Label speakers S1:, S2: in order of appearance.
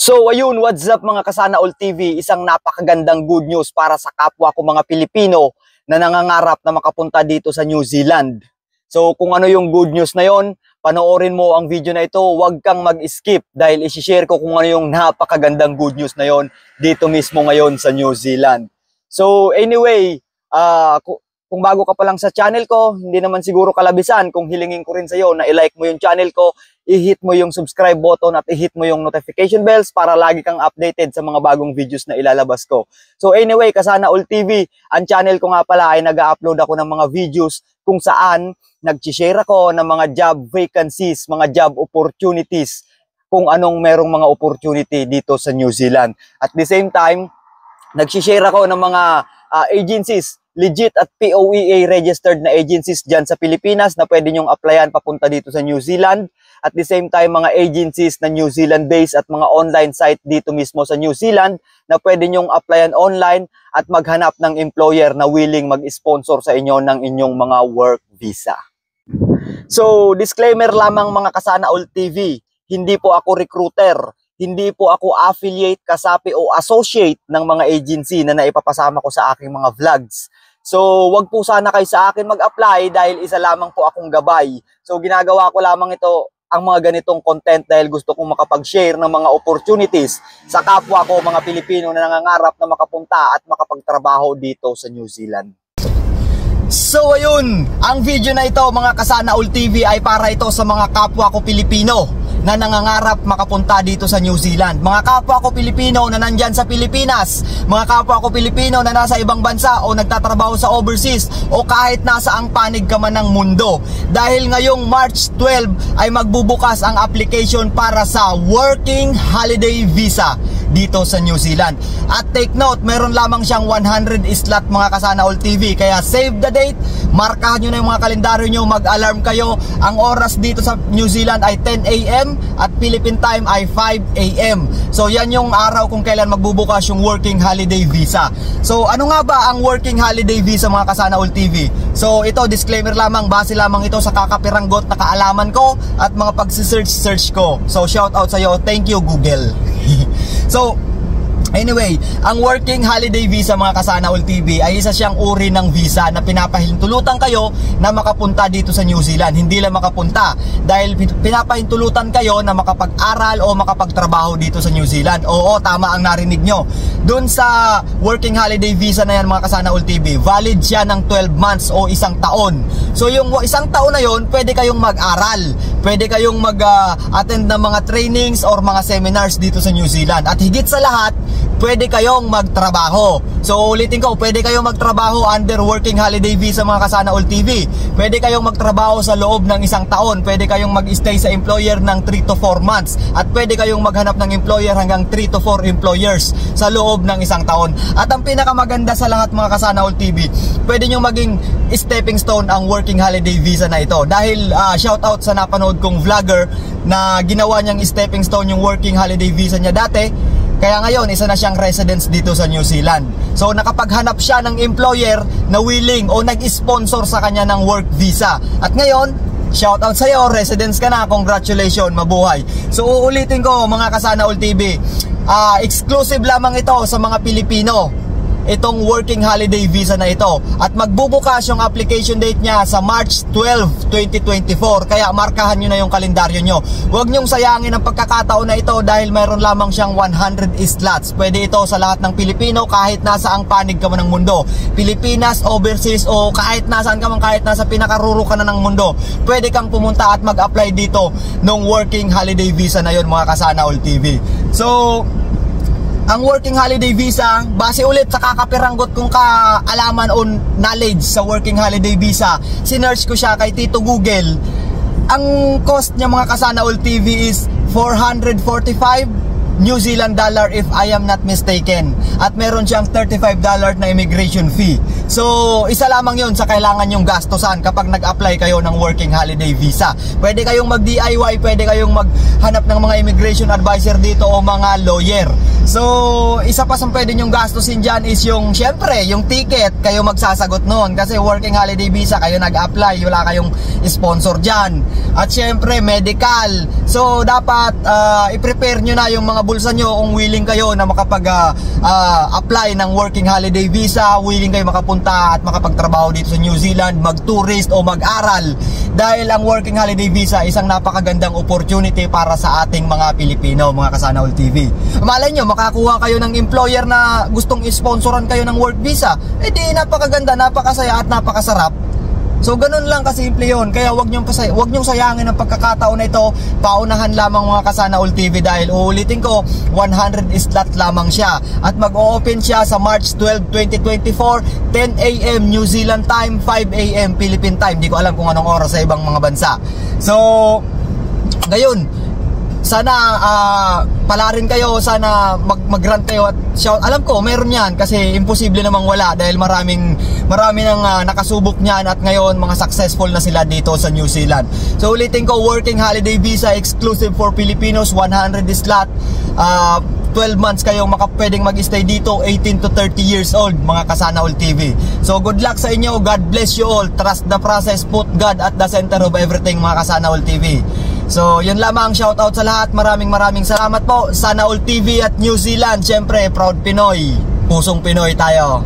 S1: So ayun, what's up mga Kasana All TV, isang napakagandang good news para sa kapwa ko mga Pilipino na nangangarap na makapunta dito sa New Zealand. So kung ano yung good news na yon, panoorin mo ang video na ito, huwag kang mag-skip dahil isi-share ko kung ano yung napakagandang good news na yon dito mismo ngayon sa New Zealand. So anyway, kung bago ka pa lang sa channel ko, hindi naman siguro kalabisan kung hilingin ko rin sa iyo na i-like mo yung channel ko, i-hit mo yung subscribe button at i-hit mo yung notification bells para lagi kang updated sa mga bagong videos na ilalabas ko. So anyway, Kasana All TV, ang channel ko nga pala ay nag-upload ako ng mga videos kung saan nag-share ako ng mga job vacancies, mga job opportunities, kung anong merong mga opportunity dito sa New Zealand. At the same time, nag-share ako ng mga agencies, legit at POEA registered na agencies dyan sa Pilipinas na pwede nyong applyan papunta dito sa New Zealand. At the same time, mga agencies na New Zealand based at mga online site dito mismo sa New Zealand na pwede nyong applyan online at maghanap ng employer na willing mag-sponsor sa inyo ng inyong mga work visa. So, disclaimer lamang mga Kasana All TV, hindi po ako recruiter, hindi po ako affiliate, kasapi o associate ng mga agency na naipapasama ko sa aking mga vlogs. So, wag po sana kayo sa akin mag-apply dahil isa lamang po akong gabay. So, ginagawa ko lamang ito, ang mga ganitong content dahil gusto kong makapag-share ng mga opportunities sa kapwa ko, mga Pilipino na nangangarap na makapunta at makapagtrabaho dito sa New Zealand. So, ayun, ang video na ito mga Kasana All TV ay para ito sa mga kapwa ko Pilipino na nangangarap makapunta dito sa New Zealand. Mga kapwa ko Pilipino na nandyan sa Pilipinas, mga kapwa ko Pilipino na nasa ibang bansa o nagtatrabaho sa overseas o kahit nasa ang panig ka man ng mundo. Dahil ngayong March 12 ay magbubukas ang application para sa Working Holiday Visa dito sa New Zealand. At take note, meron lamang siyang 100 slot mga Kasana All TV. Kaya save the date, markahan nyo na yung mga kalendaryo nyo, mag-alarm kayo. Ang oras dito sa New Zealand ay 10 AM at Philippine time ay 5 AM. So yan yung araw kung kailan magbubukas yung Working Holiday Visa. So ano nga ba ang Working Holiday Visa mga Kasana All TV? So ito, disclaimer lamang, base lamang ito sa kakapiranggot na kaalaman ko at mga pagsisearch ko. So shout out sa iyo, thank you Google. So anyway, ang Working Holiday Visa mga Kasana All TV ay isa siyang uri ng visa na pinapahintulutan kayo na makapunta dito sa New Zealand. Hindi lang makapunta, dahil pinapahintulutan kayo na makapag-aral o makapagtrabaho dito sa New Zealand. Oo, tama ang narinig nyo. Doon sa Working Holiday Visa na yan mga Kasana All TV, valid siya ng 12 months o isang taon. So yung isang taon na yon, pwede kayong mag-aral, pwede kayong mag-attend ng mga trainings or mga seminars dito sa New Zealand. At higit sa lahat, pwede kayong magtrabaho. So ulitin ko, pwede kayong magtrabaho under Working Holiday Visa mga Kasana All TV. Pwede kayong magtrabaho sa loob ng isang taon. Pwede kayong mag-stay sa employer ng 3 to 4 months. At pwede kayong maghanap ng employer hanggang 3 to 4 employers sa loob ng isang taon. At ang pinakamaganda sa lahat mga Kasana All TV, pwede nyo maging stepping stone ang Working Holiday Visa na ito. Dahil shout out sa napanood kong vlogger na ginawa niyang stepping stone yung Working Holiday Visa niya dati. Kaya ngayon, isa na siyang residence dito sa New Zealand. So nakapaghanap siya ng employer na willing o nag-sponsor sa kanya ng work visa. At ngayon, shout out sa iyo, residence ka na, congratulations, mabuhay. So uulitin ko mga Kasana All TV, exclusive lamang ito sa mga Pilipino, itong Working Holiday Visa na ito. At magbubukas yung application date niya sa March 12, 2024. Kaya markahan nyo na yung kalendaryo nyo. Huwag nyong sayangin ang pagkakataon na ito dahil mayroon lamang siyang 100 slots. Pwede ito sa lahat ng Pilipino kahit nasa ang panig ka man ng mundo. Pilipinas, overseas o kahit nasaan ka man, kahit nasa pinakaruro ka na ng mundo. Pwede kang pumunta at mag-apply dito ng Working Holiday Visa na yun mga Kasana All TV. So ang Working Holiday Visa, base ulit sa kakapiranggot kong kaalaman o knowledge sa Working Holiday Visa, sinearch ko siya kay Tito Google. Ang cost niya mga Kasana All TV is 445 New Zealand dollar if I am not mistaken. At meron siyang $35 na immigration fee. So isa lamang yun sa kailangan yung gastusan kapag nag-apply kayo ng Working Holiday Visa. Pwede kayong mag-DIY, pwede kayong maghanap ng mga immigration advisor dito o mga lawyer. So isa pa sa pwede nyong gastusin dyan is yung, syempre, yung ticket. Kayo magsasagot nun kasi Working Holiday Visa, kayo nag-apply, wala kayong sponsor dyan. At syempre medical. So dapat i-prepare nyo na yung mga bulsa nyo kung willing kayo na makapag-apply ng working holiday visa, willing kayo makapunta at makapagtrabaho dito sa New Zealand, mag-tourist o mag-aral. Dahil ang working holiday visa isang napakagandang opportunity para sa ating mga Pilipino, mga Kasana All TV. Malay nyo, makakuha kayo ng employer na gustong isponsoran kayo ng work visa. Eh di napakaganda, napakasaya at napakasarap. So ganun lang kasimple yun. Kaya wag nyong sayangin ang pagkakataon na ito. Paunahan lamang mga Kasana All TV dahil uulitin ko, 100 slot lamang siya. At mag-o-open siya sa March 12, 2024, 10 AM New Zealand time, 5 AM Philippine time. Di ko alam kung anong oras sa ibang mga bansa. So, ngayon, sana pala rin kayo, sana mag-grant kayo at shout. Alam ko meron yan kasi imposible namang wala dahil marami nang nakasubok niyan at ngayon mga successful na sila dito sa New Zealand. So ulitin ko, working holiday visa exclusive for Filipinos, 100 slot, 12 months kayong pwedeng mag-stay dito, 18 to 30 years old, mga Kasana All TV. So good luck sa inyo, God bless you all, trust the process, put God at the center of everything, mga Kasana All TV. So yun lamang, shoutout sa lahat, maraming salamat po. Sana All TV at New Zealand, syempre proud Pinoy, pusong Pinoy tayo.